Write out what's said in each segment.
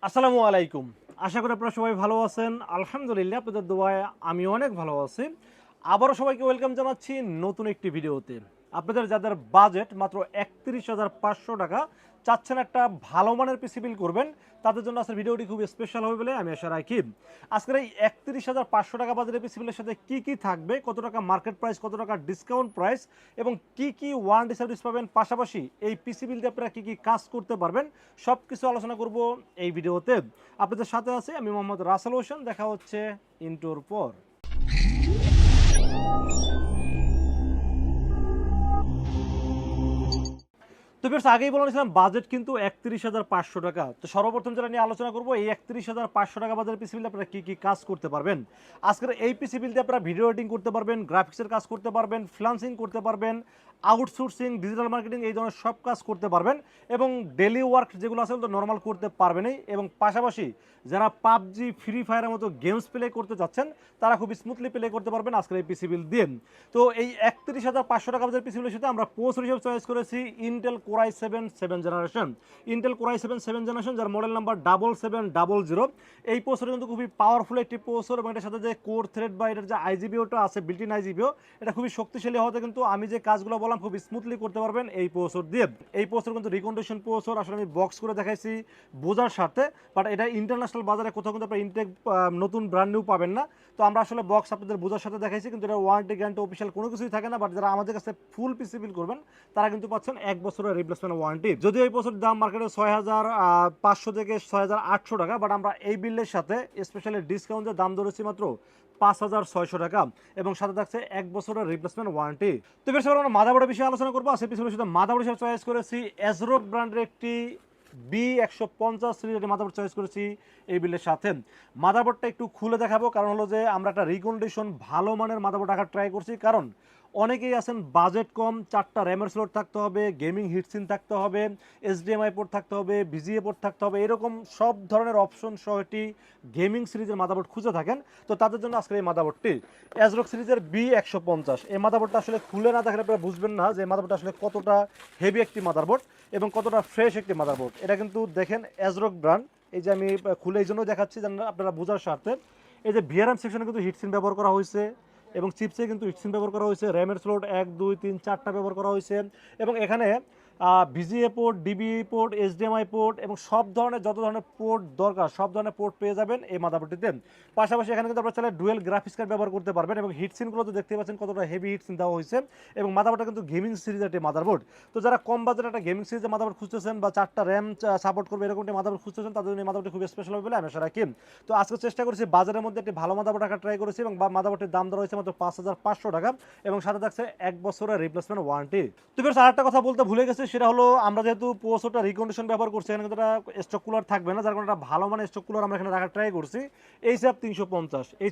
আসসালামু আলাইকুম। আশা করি আপনারা সবাই ভালো আছেন। আলহামদুলিল্লাহ আপনাদের দোয়ায় আমি অনেক ভালো আছি। আবারও সবাইকে ওয়েলকাম জানাচ্ছি নতুন একটি ভিডিওতে। আপনাদের যাদের বাজেট মাত্র ৳৩১,৫০০ চাচ্ছেন একটা ভালো মানের পিসি বিল্ড করবেন, তাদের জন্য আজকের ভিডিওটি খুব স্পেশাল হবে বলে আমি আশা রাখি। আজকের এই ৳৩১,৫০০ বাজেটের পিসি বিল্ডের সাথে কি, কি থাকবে, কত টাকা মার্কেট প্রাইস, কত টাকা ডিসকাউন্ট প্রাইস এবং কি, কি ওয়ারেন্টি সার্ভিস পাবেন, পাশাপাশি এই পিসি বিল্ড দিয়ে আপনারা কি, কি কাজ করতে পারবেন, সবকিছু আলোচনা করব এই ভিডিওতে। আপনাদের সাথে আছি আমি মোহাম্মদ রাসেল হোসেন। দেখা হচ্ছে ইন্ট্রোর পর। তো ভিউয়ার্স, আগেই বলেছিলাম বাজেট কিন্তু ৳৩১,৫০০। তো সর্বপ্রথম যেটা নিয়ে আলোচনা করব, এই ৳৩১,৫০০ বাজারের পিসি বিল আপনারা কি কি কাজ করতে পারবেন। আজকের এই পিসি বিল দিয়ে আপনারা ভিডিও এডিটিং করতে পারবেন, গ্রাফিক্সের কাজ করতে পারবেন, ফ্রিল্যান্সিং করতে পারবেন, আউটসোর্সিং, ডিজিটাল মার্কেটিং এই ধরনের সব কাজ করতে পারবেন এবং ডেইলি ওয়ার্ক যেগুলো আছে ওগুলো নরমাল করতে পারবেনই। এবং পাশাপাশি যারা পাবজি, ফ্রি ফায়ারের মতো গেমস প্লে করতে যাচ্ছেন তারা খুব স্মুথলি প্লে করতে পারবেন আজকের এই পিসি বিল দিয়ে। তো এই ৳৩১,৫০০ বাজারের পিসি বিলের সাথে আমরা প্রসেসর হিসেবে চয়েস করেছি Intel core i7 7 generation. Intel core i7 7 generation, যার মডেল নাম্বার 7700। এই প্রসেসর কিন্তু খুবই পাওয়ারফুল একটি প্রসেসর এবং এটার সাথে যে কোর থ্রেড বা এটার যে আইজিবিওটা আছে, বিল্ট ইন আইজিবিও, এটা খুবই শক্তিশালী হওয়াতে কিন্তু আমি যে কাজগুলো বললাম খুব স্মুথলি করতে পারবেন এই প্রসেসর দিয়ে। এই প্রসেসর কিন্তু রিকন্ডিশন প্রসেসর, আসলে আমি বক্স করে দেখাইছি বোঝার স্বার্থে, বাট এটা ইন্টারন্যাশনাল বাজারে কোথাও কিন্তু আপনার ইনটেক নতুন ব্র্যান্ড নিউ পাবেন না। তো আমরা আসলে বক্স আপনাদের বোঝার সাথে দেখাইছি, কিন্তু এটা ওয়ারেন্টি গ্যারান্টি অফিসিয়াল কোনো কিছুই থাকে না। বাট যারা আমাদের কাছে ফুল পিসি বিল করবেন তারা কিন্তু পাচ্ছেন 1 বছরের রিপ্লেসমেন্ট ওয়ারেন্টি। যদিও এই বছর দাম মার্কেটে ৬,৫০০ থেকে ৬,৮০০ টাকা, বাট আমরা এই বিলের সাথে স্পেশালি ডিসকাউন্টের দাম ধরেছি মাত্র ৫,৬০০ টাকা এবং সাথে থাকছে 1 বছরের রিপ্লেসমেন্ট ওয়ারেন্টি। তো বেশ, আমরা মাদারবোর্ডের বিষয়ে আলোচনা করবো। সেই পিছনে সাথে মাদারবোর্ড হিসেবে চয়েস করেছি এজরোক ব্র্যান্ডের একটি B150 সিরিজের মাদারবোর্ড চয়েস করেছি এই বিলের সাথে। মাদারবোর্ডটা একটু খুলে দেখাবো, কারণ হলো যে আমরা একটা রিকন্ডিশন ভালো মানের মাদারবোর্ড রাখার ট্রাই করছি। কারণ অনেকেই আছেন বাজেট কম, 4টা র্যামের স্লট থাকতে হবে, গেমিং হিটসিন থাকতে হবে, HDMI পোর্ট থাকতে হবে, VGA পোর্ট থাকতে হবে, এরকম সব ধরনের অপশন সহ একটি গেমিং সিরিজের মাদারবোর্ড খুঁজে থাকেন। তো তাদের জন্য আজকের এই মাদারবোর্ডটি এজরোক সিরিজের B150। এই মাদারবোর্ডটা আসলে খুলে না দেখলে আপনারা বুঝবেন না যে এই মাদারবোর্ডটা আসলে কতটা হেভি একটি মাদারবোর্ড এবং কতটা ফ্রেশ একটি মাদারবোর্ড। এটা কিন্তু দেখেন এজরোক ব্র্যান্ড। এই যে আমি খুলে এই জন্য দেখাচ্ছি যেন আপনারা বোঝার স্বার্থে। এই যে VRAM সেকশনে কিন্তু হিটসিন ব্যবহার করা হয়েছে এবং চিপসে কিন্তু হিটসিন ব্যবহার করা হয়েছে, র্যামের স্লট 1 2 3 4টা ব্যবহার করা হয়েছে এবং এখানে VGA port, DBI port, HDMI port এবং সব ধরনের যত ধরনের পোর্ট দরকার সব ধরনের পোর্ট পেয়ে যাবেন এই মাদারবোর্ডটিতে। পাশাপাশি এখানে কিন্তু আপনারা চাইলে ডুয়েল গ্রাফিক্স কার্ড ব্যবহার করতে পারবেন এবং হিটসিনগুলো তো দেখতে পাচ্ছেন কতটা হেভি হিটসিন দেওয়া হয়েছে এবং মাদারবোর্ডটা কিন্তু গেমিং সিরিজের একটি মাদারবোর্ড। তো যারা কম বাজেটে একটা গেমিং সিরিজের মাদারবোর্ড খুঁজতেছেন বা 4টা র্যাম সাপোর্ট করবে এরকম একটা মাদারবোর্ড খুঁজতেছেন, তাদের জন্য এই মাদারবোর্ডটি খুব স্পেশাল হবে বলে আমি আশা রাখি। তো আজকে চেষ্টা করেছি বাজারের মধ্যে একটি ভালো মাদারবোর্ড রাখার ট্রাই করেছি এবং মাদারবোর্ডটির দাম ধরা হয়েছে মাত্র ৫,৫০০ টাকা এবং সাথে থাকছে 1 বছরের রিপ্লেসমেন্ট ওয়ারেন্টি। তো বেশ, আরেকটা কথা বলতে ভুলে গেছি, সেটা হলো আমরা যেহেতু প্রসেসরটা রিকন্ডিশন ব্যবহার করছি, এখানে কিন্তু স্টক কুলার থাকবে না, যার কারণে একটা ভালো মানের স্টক কুলার আমরা এখানে রাখার ট্রাই করছি। HF350 এই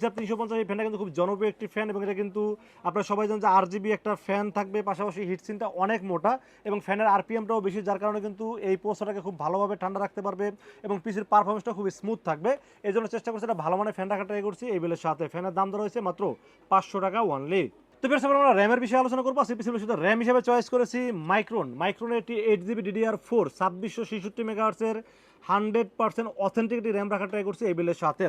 ফ্যানটা কিন্তু খুব জনপ্রিয় একটি ফ্যান এবং এটা কিন্তু আপনারা সবাই জানেন যে RGB একটা ফ্যান থাকবে, পাশাপাশি হিটসিনটা অনেক মোটা এবং ফ্যানের RPMটাও বেশি, যার কারণে কিন্তু এই প্রসেসরটাকে খুব ভালোভাবে ঠান্ডা রাখতে পারবে এবং পিসির পারফরমেন্সটা খুব স্মুথ থাকবে। এই জন্য চেষ্টা করছি একটা ভালো মানের ফ্যান রাখার ট্রাই করছি এই বিলের সাথে। ফ্যানের দাম ধরা হয়েছে মাত্র 500 টাকা অনলি। তো বেশ, আমরা র্যামের বিষয়ে আলোচনা করবো। সিপিসির বিষয়ে র্যাম হিসেবে চয়েস করেছি মাইক্রনের একটি 8GB DDR4 2666 মেগাহার্টজের 100% অথেন্টিক র্যাম রাখার ট্রাই করছি এই বিলের সাথে।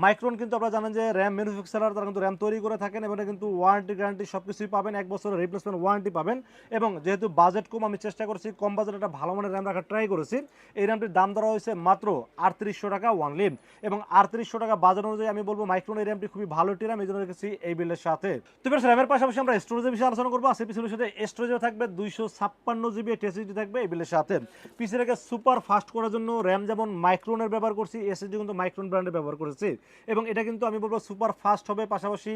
মাইক্রন কিন্তু আপনারা জানেন যে র্যাম ম্যানুফ্যাকচারার, তারা কিন্তু র্যাম তৈরি করে থাকেন এবং এটা কিন্তু ওয়ারেন্টি গ্যারান্টি সব কিছুই পাবেন, 1 বছরের রিপ্লেসমেন্ট ওয়ারেন্টি পাবেন এবং যেহেতু বাজেট কম আমি চেষ্টা করছি কম বাজেটে একটা ভালো মানের র্যাম রাখার ট্রাই করেছি। এই র্যামটির দাম ধরা হয়েছে মাত্র ৩৮০০ টাকা অনলি এবং ৩৮০০ টাকা বাজেট অনুযায়ী আমি বলবো মাইক্রন এই র্যামটি খুবই ভালো একটি র্যাম, এই জন্য রেখেছি এই বিলের সাথে। তো বেশ, র্যামের পাশাপাশি আমরা স্টোরেজের বিষয়ে আলোচনা করবো। সিপিসির সাথে স্টোরেজও থাকবে 256GB SSD থাকবে এই বিলের সাথে। পিসিটাকে সুপার ফাস্ট করার জন্য র্যাম যেমন মাইক্রনের ব্যবহার করছি, এসএসডি কিন্তু মাইক্রন ব্র্যান্ডের ব্যবহার করেছি এবং এটা কিন্তু আমি বলবো সুপার ফাস্ট হবে। পাশাপাশি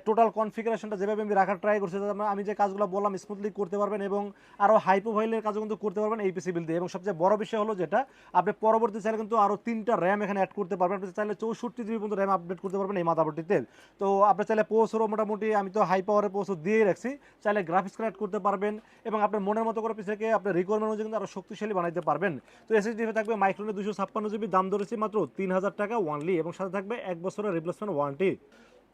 টোটাল কনফিগারেশনটা যেভাবে আমি রাখার ট্রাই করছি, আমি যে কাজগুলো বললাম স্মুথলি করতে পারবেন এবং আরও হাই প্রোফাইলের কাজও কিন্তু করতে পারবেন এই পিসি বিল দিয়ে। এবং সবচেয়ে বড় বিষয় হলো যেটা, আপনি পরবর্তী চাইলে কিন্তু আরও 3টা র্যাম এখানে অ্যাড করতে পারবেন। আপনি চাইলে 64GB পর্যন্ত র্যাম আপডেট করতে পারবেন এই মাদারবোর্ডটিতে। তো আপনি চাইলে প্রসেসরও মোটামুটি আমি তো হাই পাওয়ারের প্রসেসর দিয়েই রাখছি, চাইলে গ্রাফিক্স কার্ড করতে পারবেন এবং আপনার মনের মতো করে পিসিকে আপনার রিকোয়ারমেন্ট অনুযায়ী কিন্তু আরও শক্তিশালী বানাইতে পারবেন। তো এসএসডি থাকবে মাইক্রোনের 256GB, দাম ধরেছি মাত্র 3000 টাকা অনলি এবং সাথে থাকবে 1 বছরের রিপ্লেসমেন্ট ওয়ারেন্টি।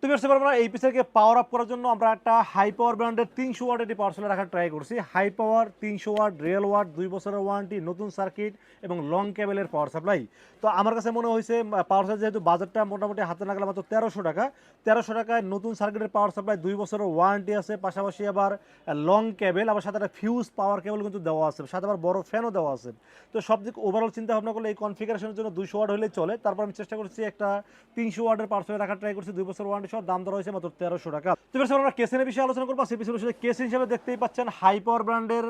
তো ভিউয়ার্স, এবার আমরা এই পিসিকে পাওয়ার আপ করার জন্য আমরা একটা হাই পাওয়ার ব্র্যান্ডের 300 ওয়াট এটি পাওয়ার সাপ্লাই রাখার ট্রাই করছি। High power 300 watt, real watt, 2 বছরের ওয়ারেন্টি, নতুন সার্কিট এবং লং কেবলের পাওয়ার সাপ্লাই। তো আমার কাছে মনে হয়েছে পাওয়ার সাপ্লাই যেহেতু বাজারটা মোটামুটি হাতে নাগালে মাত্র 1300 টাকা, 1300 টাকায় নতুন সার্কিটের পাওয়ার সাপ্লাই, 2 বছরের ওয়ারেন্টি আছে, পাশাপাশি আবার লং কেবল, আবার সাথে একটা ফিউজ পাওয়ার কেবল কিন্তু দেওয়া আছে, সাথে আবার বড় ফ্যানও দেওয়া আছে। তো সব দিক ওভারঅল চিন্তা ভাবনা করলে এই কনফিগারেশনের জন্য 200 ওয়াট হলেই চলে। তারপর আমি চেষ্টা করছি একটা 300 ওয়াটের পাওয়ার সাপ্লাই রাখার ট্রাই করছি, 2 বছর ওয়ারেন্টি সহ, দাম দর হয়েছে মাত্র 1300 টাকা। তো এবার আমরা কেসের বিষয়ে আলোচনা করবো। সেই বিষয়ে কেস হিসেবে দেখতেই পাচ্ছেন হাই পাওয়ার ব্র্যান্ডের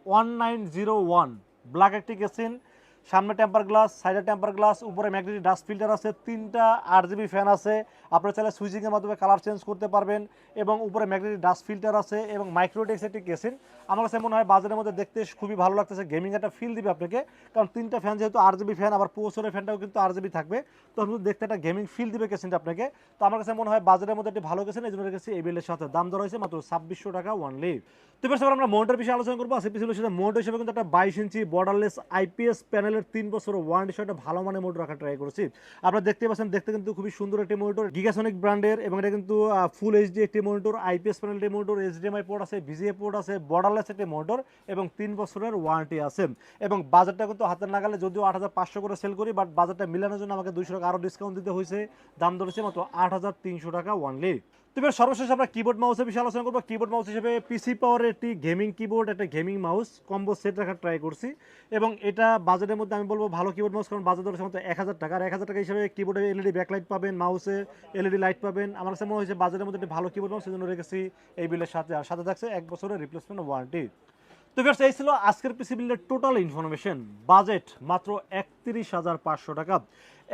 1901 ব্ল্যাক একটি কেসিন, সামনে টেম্পার গ্লাস, সাইডে টেম্পার গ্লাস, উপরে ম্যাগনেটিক ডাস্ট ফিল্টার আছে, 3টা RGB ফ্যান আছে, আপনারা চাইলে সুইচিংয়ের মাধ্যমে কালার চেঞ্জ করতে পারবেন, এবং উপরে ম্যাগনেটিক ডাস্ট ফিল্টার আছে এবং মাইক্রোটেক্স একটি কেসিন। আমার কাছে মনে হয় বাজারের মধ্যে দেখতে খুবই ভালো লাগতেছে, গেমিং একটা ফিল দিবে আপনাকে, কারণ 3টা ফ্যান যেহেতু RGB ফ্যান, আবার প্রসেসরের ফ্যানটাও কিন্তু RGB থাকবে, তখন কিন্তু দেখতে একটা গেমিং ফিল দিবে কেসিনটা আপনাকে। তো আমার কাছে মনে হয় বাজারের মধ্যে একটি ভালো কেসিন, এই জন্য রেখেছি এই বিলের সাথে। দাম দর হয়েছে মাত্র 2600 টাকা ওয়ানলি। তো এবার আমরা মনিটর বিষয়ে আলোচনা করবো। সেই পিছনের সাথে মনিটর হিসেবে কিন্তু একটা 22 ইঞ্চি বর্ডারলেস IPS প্যানেলের 3 বছর ওয়ারেন্টি সহ একটা ভালো মানের মনিটর রাখার ট্রাই করেছি। আপনারা দেখতে পাচ্ছেন, দেখতে কিন্তু খুবই সুন্দর একটি মনিটর, গিগাসনিক ব্র্যান্ডের, এবং এটা কিন্তু ফুল এইচডি একটি মনিটর, IPS প্যানেল একটি মনিটর, HDMI পোর্ট আছে, VGA পোর্ট আছে, বর্ডারলেস একটি মনিটর এবং 3 বছরের ওয়ারেন্টি আছে। এবং বাজারটা কিন্তু হাতের নাগালে, যদিও 8500 করে সেল করি, বাট বাজারটা মিলানোর জন্য আমাকে 200 টাকা আরও ডিসকাউন্ট দিতে হয়েছে, দাম ধরেছে মাত্র 8300 টাকা ওয়ানলি। তো এবার সর্বশেষ আমরা কিবোর্ড মাউসের বিষয়ে আলোচনা করবো। কিবোর্ড মাউস হিসেবে পিসি পাওয়ারের একটি গেমিং কিবোর্ড, একটা গেমিং মাউস কম্বো সেট রাখার ট্রাই করছি, এবং এটা বাজেটের মধ্যে আমি বলবো ভালো কিবোর্ড মাউস, কারণ বাজার ধরেছে মাত্র 1000 টাকা। আর 1000 টাকা হিসেবে কিবোর্ডে LED ব্যাকলাইট পাবেন, মাউসে LED লাইট পাবেন। আমার কাছে মনে হয়েছে বাজারের মধ্যে একটি ভালো কিবোর্ড মাউস, সেজন্য রেখেছি এই বিলের সাথে। আর সাথে থাকছে 1 বছরের রিপ্লেসমেন্ট ওয়ারেন্টি। তো ভিউয়ার্স, এই ছিল আজকের পিসি বিলের টোটাল ইনফরমেশন। বাজেট মাত্র 31,500 টাকা।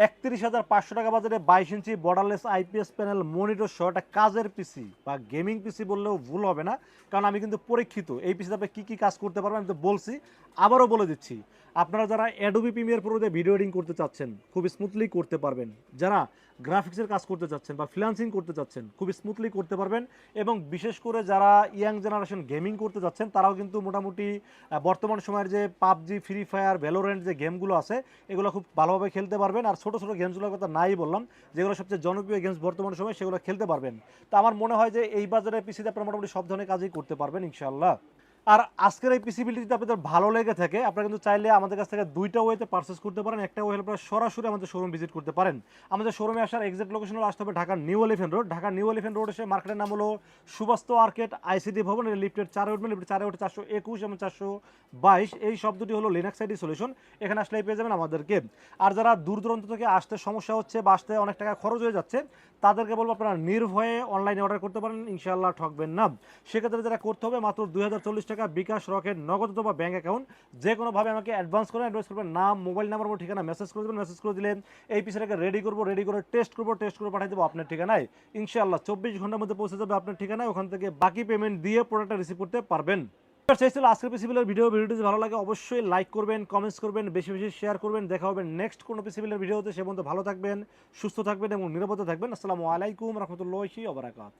31,500 টাকা বাজারে 22 ইঞ্চি বর্ডারলেস IPS প্যানেল মনিটর সহ একটা কাজের পিসি বা গেমিং পিসি বললেও ভুল হবে না, কারণ আমি কিন্তু পরীক্ষিত। এই পিসিতে আপনি কী কী কাজ করতে পারবেন আমি তো বলছি, আবারও বলে দিচ্ছি। আপনারা যারা অ্যাডোবি প্রিমিয়ার প্রোতে ভিডিও এডিটিং করতে চাচ্ছেন, খুব স্মুথলি করতে পারবেন। যারা গ্রাফিক্সের কাজ করতে চাচ্ছেন বা ফ্রিল্যান্সিং করতে চাচ্ছেন, খুব স্মুথলি করতে পারবেন। এবং বিশেষ করে যারা ইয়াং জেনারেশন গেমিং করতে যাচ্ছেন, তারাও কিন্তু মোটামুটি বর্তমান সময়ের যে পাবজি, ফ্রি ফায়ার, ভ্যালোরেন্ট যে গেমগুলো আছে, এগুলো খুব ভালোভাবে খেলতে পারবেন। আর ছোটো ছোটো গেমসগুলোর কথা নাই বললাম, যেগুলো সবচেয়ে জনপ্রিয় গেমস বর্তমান সময়, সেগুলো খেলতে পারবেন। তো আমার মনে হয় যে এই বাজারে পিসিতে আপনারা মোটামুটি সব ধরনের কাজই করতে পারবেন ইনশাআল্লাহ। আর আজকের এই পিসি বিলটি যদি আপনাদের ভালো লেগে থাকে, আপনারা কিন্তু চাইলে আমাদের কাছ থেকে 2টা ওয়েতে পারচেস করতে পারেন। একটা ওয়ে হলো আপনারা সরাসরি আমাদের শোরুম ভিজিট করতে পারেন। আমাদের শোরুমে আসার এক্সাক্ট লোকেশন হলো, আসতে হবে Dhaka new elephant road. Dhaka new elephant road এসে মার্কেটের নাম হলো সুবাস্ত আর্কেট ICT ভবন, লিফটের 4 উঠবেন, লিফটের 4 উঠে 421 এবং 422, এই শব্দটি হলো লিনাক্স আইডি সলিউশন। এখানে আসলেই পেয়ে যাবেন আমাদেরকে। আর যারা দূর দূরান্ত থেকে আসতে সমস্যা হচ্ছে বা আসতে অনেক টাকা খরচ হয়ে যাচ্ছে, তাদেরকে বলবো আপনারা নির্ভয়ে অনলাইনে অর্ডার করতে পারেন, ইনশাআল্লাহ ঠকবেন না। সেক্ষেত্রে যেটা করতে হবে, মাত্র 2040 টাকা বিকাশ, রকেট, নগদ অথবা ব্যাঙ্ক অ্যাকাউন্ট, যে কোনোভাবে আমাকে অ্যাডভান্স করবেন, নাম, মোবাইল নাম্বার, ঠিকানা মেসেজ করে দেবেন। মেসেজ করে দিলে এই পিসিটাকে রেডি করে টেস্ট করে পাঠিয়ে দেবো আপনার ঠিকানায়। ইনশাআল্লাহ 24 ঘন্টার মধ্যে পৌঁছে যাবে আপনার ঠিকানায়। ওখান থেকে বাকি পেমেন্ট দিয়ে প্রোডাক্টটা রিসিভ করতে পারবেন। সেই ছিল আজকের পিসি বিলের ভিডিওটি যদি ভালো লাগে অবশ্যই লাইক করবেন, কমেন্টস করবেন, বেশি বেশি শেয়ার করবেন। দেখা হবে নেক্সট কোনো পিসি বিলের ভিডিওতে। সে পর্যন্ত ভালো থাকবেন, সুস্থ থাকবেন এবং নিরাপদে থাকবেন। আসসালামু আলাইকুম রহমতুল্লাহি ওয়া বারাকাতুহু।